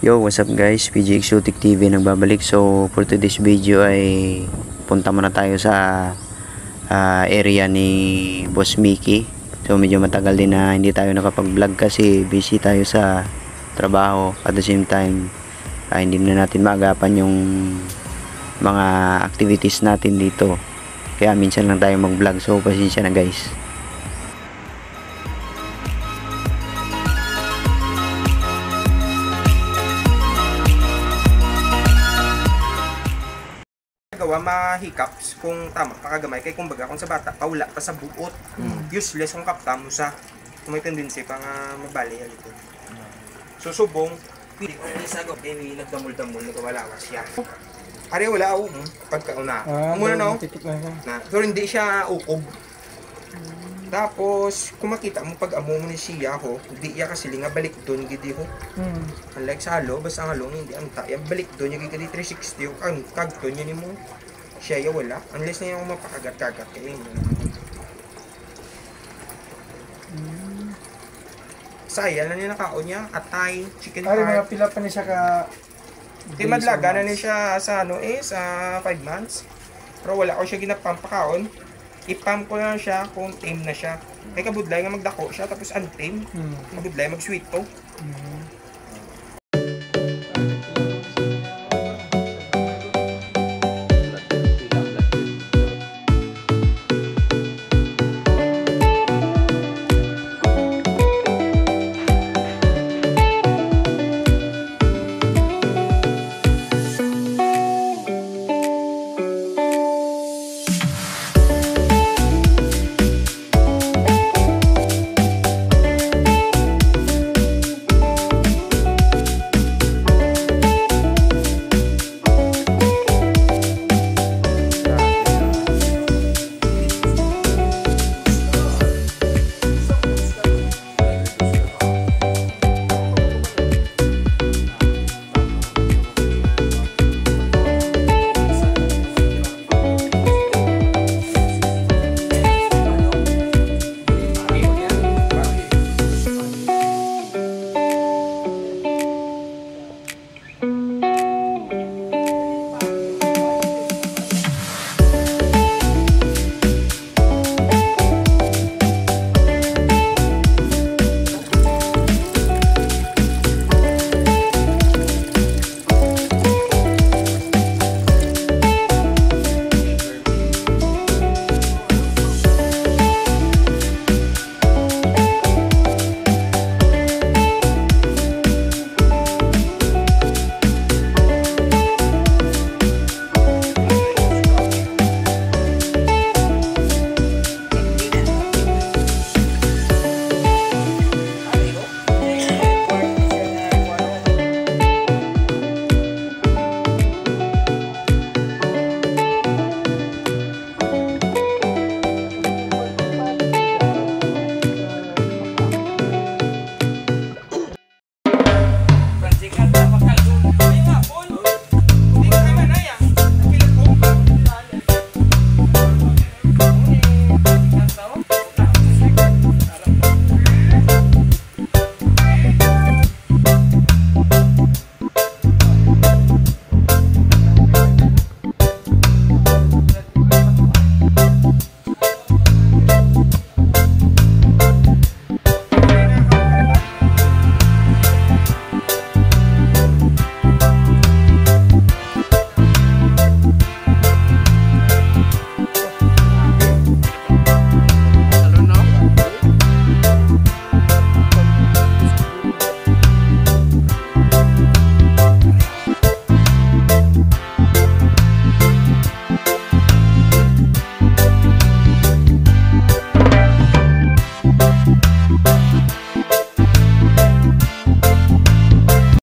Yo, what's up guys? PG Exotic TV nagbabalik. So, for today's video ay punta muna tayo sa area ni Boss Mickey. So, medyo matagal din na hindi tayo nakapag-vlog kasi busy tayo sa trabaho. At the same time, hindi na natin maagapan yung mga activities natin dito. Kaya minsan lang tayo mag-vlog. So, pasensya na guys. Mahiccups kung tama pakagamay kay kumbaga kung sa bata paula pa sa buot useless kung kapta mo sa may tendency pa nga mabali ito susubong pili ko ni sagot kay nagdamol-damol nagawalawas siya ari wala ako pagkauna muna no na pero hindi siya ukob tapos kung makita mo pag amo mo ni siya ho hindi iya kasi nga balik doon gidi ho unlike sa halo basta ang halong hindi ang tayo balik doon yung gidi 360 ang kagton niya ni mo siya ya wala unless na yung mapakagat-kagat kayo saya na niya nakaon niya atay chicken ay heart mga pila pa niya siya ka di madlaga na niya siya sa ano sa 5 months pero wala ko siya ginapampakaon ipam ko na siya kung tame na siya kay kabudlay nga magdako siya tapos untame kabudlay mag sweet to